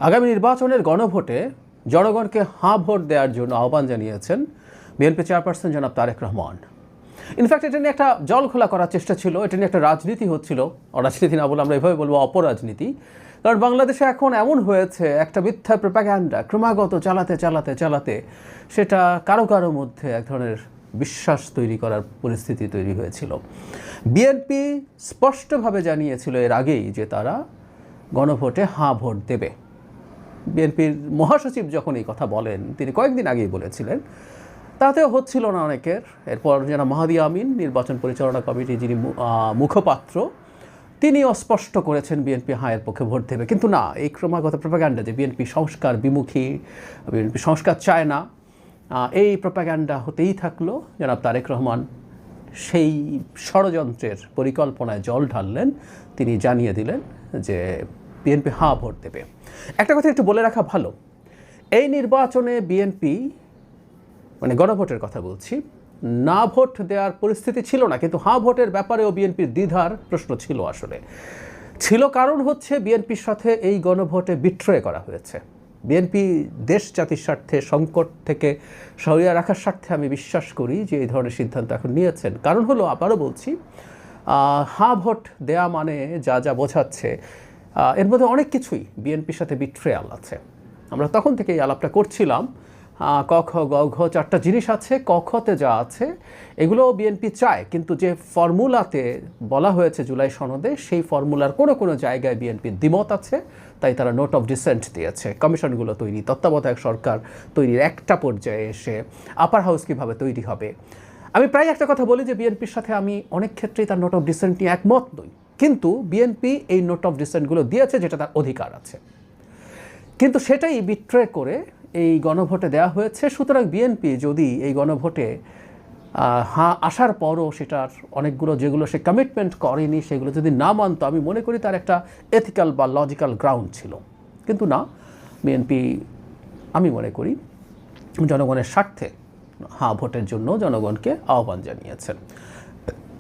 আগামী নির্বাচনের গণভোটে জনগণকে হাঁ ভোট দেওয়ার জন্য আহ্বান জানিয়েছেন বিএনপি চেয়ারপারসন জনাব তারেক রহমান। ইনফ্যাক্ট এটা নিয়ে একটা জল খোলা করার চেষ্টা ছিল, এটা নিয়ে একটা রাজনীতি হচ্ছিল, অরাজনীতি না বলে আমরা এভাবে বলবো অপরাজনীতি। কারণ বাংলাদেশে এখন এমন হয়েছে একটা মিথ্যা প্রোপাগ্যান্ডা ক্রমাগত চালাতে সেটা কারো কারো মধ্যে এক ধরনের বিশ্বাস তৈরি করার পরিস্থিতি তৈরি হয়েছিল। বিএনপি স্পষ্টভাবে জানিয়েছিল এর আগেই যে তারা গণভোটে হাঁ ভোট দেবে। বিএনপির মহাসচিব যখন এই কথা বলেন, তিনি কয়েকদিন আগেই বলেছিলেন, তাতেও হচ্ছিল না অনেকের। এরপর যেন মাহাদি আমিন, নির্বাচন পরিচালনা কমিটি যিনি মুখপাত্র, তিনিও স্পষ্ট করেছেন বিএনপি হাঁয়ের পক্ষে ভোট দেবে। কিন্তু না, এই ক্রমাগত প্রোপাগ্যান্ডা যে বিএনপি সংস্কার বিমুখী, বিএনপি সংস্কার চায় না, এই প্রোপাগ্যান্ডা হতেই থাকলো। জনাব তারেক রহমান সেই ষড়যন্ত্রের পরিকল্পনায় জল ঢাললেন। তিনি জানিয়ে দিলেন যে বিএনপি হাঁ ভোট দেবে। একটা কথা একটু বলে রাখা ভালো, এই নির্বাচনে বিএনপি, মানে গণভোটের কথা বলছি, না ভোট দেওয়ার পরিস্থিতি ছিল না, কিন্তু হাঁ ভোটের ব্যাপারেও বিএনপির দ্বিধার প্রশ্ন ছিল। আসলে ছিল, কারণ হচ্ছে বিএনপির সাথে এই গণভোটে বিট্রয় করা হয়েছে। বিএনপি দেশ জাতির স্বার্থে, সংকট থেকে সরিয়ে রাখার স্বার্থে আমি বিশ্বাস করি যে এই ধরনের সিদ্ধান্ত এখন নিয়েছেন। কারণ হলো, আবারও বলছি, হাঁ ভোট দেয়া মানে যা বোঝাচ্ছে, এর মধ্যে অনেক কিছুই বিএনপির সাথে বিট্রেয়াল আছে। আমরা তখন থেকে এই আলাপটা করছিলাম। ক খ গ ঘ চারটা জিনিস আছে। ক খতে যা আছে এগুলো বিএনপি চায়, কিন্তু যে ফর্মুলাতে বলা হয়েছে জুলাই সনদে, সেই ফর্মুলার কোনো জায়গায় বিএনপির দ্বিমত আছে। তাই তারা নোট অফ ডিসেন্ট দিয়েছে। কমিশনগুলো তৈরি, তত্ত্বাবধায়ক সরকার তৈরির একটা পর্যায়ে এসে আপার হাউস কীভাবে তৈরি হবে। আমি প্রায় একটা কথা বলি যে বিএনপির সাথে আমি অনেক ক্ষেত্রেই তার নোট অফ ডিসেন্ট নিয়ে একমত নই, কিন্তু বিএনপি এই নোট অফ ডিসেন্টগুলো দিয়েছে, যেটা তার অধিকার আছে, কিন্তু সেটাই বিট্রে করে এই গণভোটে দেওয়া হয়েছে। সুতরাং বিএনপি যদি এই গণভোটে হাঁ আসার পরও সেটার অনেকগুলো যেগুলো সে কমিটমেন্ট করেনি সেগুলো যদি না মানতো, আমি মনে করি তার একটা এথিক্যাল বা লজিক্যাল গ্রাউন্ড ছিল। কিন্তু না, বিএনপি আমি মনে করি জনগণের স্বার্থে হাঁ ভোটের জন্য জনগণকে আহ্বান জানিয়েছেন।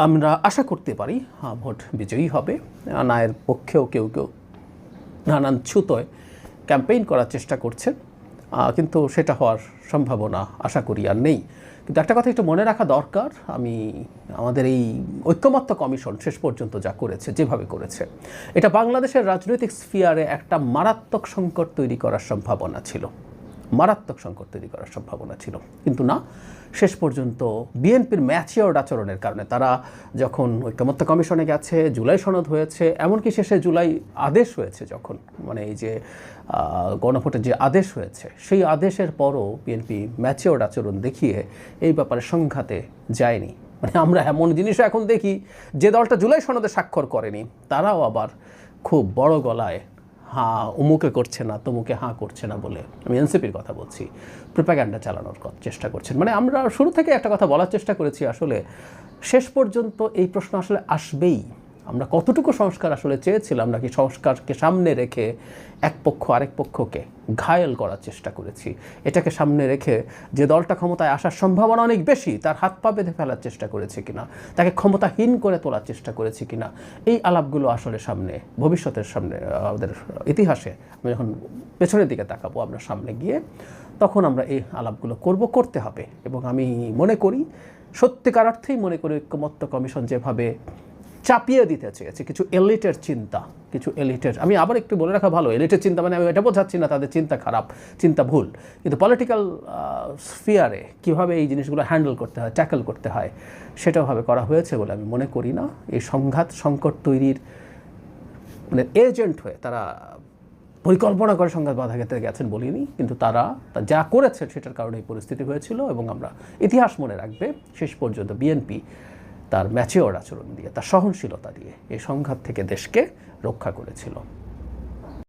আমরা আশা করতে পারি হাঁ ভোট বিজয়ী হবে। নায়ের পক্ষেও কেউ নানান ছুতোয় ক্যাম্পেইন করার চেষ্টা করছেন, কিন্তু সেটা হওয়ার সম্ভাবনা আশা করি আর নেই। কিন্তু একটা কথা একটু মনে রাখা দরকার, আমাদের এই ঐক্যমত্য কমিশন শেষ পর্যন্ত যা করেছে, যেভাবে করেছে, এটা বাংলাদেশের রাজনৈতিক স্ফিয়ারে একটা মারাত্মক সংকট তৈরি করার সম্ভাবনা ছিল, কিন্তু না, শেষ পর্যন্ত বিএনপির ম্যাচিওর্ড আচরণের কারণে তারা যখন ঐক্যমত্য কমিশনে গেছে, জুলাই সনদ হয়েছে, এমনকি শেষে জুলাই আদেশ হয়েছে, যখন মানে এই যে গণভোটের যে আদেশ হয়েছে, সেই আদেশের পরও বিএনপি ম্যাচিওর্ড আচরণ দেখিয়ে এই ব্যাপারে সংঘাতে যায়নি। মানে আমরা এমন জিনিসও এখন দেখি, যে দলটা জুলাই সনদে স্বাক্ষর করেনি তারাও আবার খুব বড় গলায় হাঁ অমুকে করছে না, তমুকে হাঁ করছে না বলে, আমি এনসিপির কথা বলছি, প্রোপাগ্যান্ডা চালানোর চেষ্টা করছেন। মানে আমরা শুরু থেকে একটা কথা বলার চেষ্টা করেছি, আসলে শেষ পর্যন্ত এই প্রশ্ন আসলে আসবেই, আমরা কতটুকু সংস্কার আসলে চেয়েছিলাম, নাকি সংস্কারকে সামনে রেখে এক পক্ষ আরেক পক্ষকে ঘায়েল করার চেষ্টা করেছি। এটাকে সামনে রেখে যে দলটা ক্ষমতায় আসার সম্ভাবনা অনেক বেশি, তার হাত পা বেঁধে ফেলার চেষ্টা করেছে কিনা, তাকে ক্ষমতাহীন করে তোলার চেষ্টা করেছি কিনা, এই আলাপগুলো আসলে সামনে, ভবিষ্যতের সামনে, আমাদের ইতিহাসে আমরা যখন পেছনের দিকে তাকাবো, আমরা সামনে গিয়ে, তখন আমরা এই আলাপগুলো করতে হবে। এবং আমি মনে করি, সত্যিকার অর্থেই মনে করি, ঐক্যমত্য কমিশন যেভাবে চাপিয়ে দিতে চেয়েছে কিছু এলিটের চিন্তা, আমি আবার একটু বলে রাখা ভালো, এলিটের চিন্তা মানে আমি এটা বোঝাচ্ছি না তাদের চিন্তা খারাপ, চিন্তা ভুল, কিন্তু পলিটিক্যাল স্ফিয়ারে কীভাবে এই জিনিসগুলো হ্যান্ডেল করতে হয়, ট্যাকল করতে হয়, সেটাভাবে করা হয়েছে বলে আমি মনে করি না। এই সংকট তৈরির মানে এজেন্ট হয়ে তারা পরিকল্পনা করে সংঘাত বাধা খেতে গেছেন বলিনি, কিন্তু তারা যা করেছে সেটার কারণে এই পরিস্থিতি হয়েছিল। এবং আমরা ইতিহাস মনে রাখবে, শেষ পর্যন্ত বিএনপি তার ম্যাচিওর আচরণ দিয়ে, তার সহনশীলতা দিয়ে এই সংঘাত থেকে দেশকে রক্ষা করেছিল।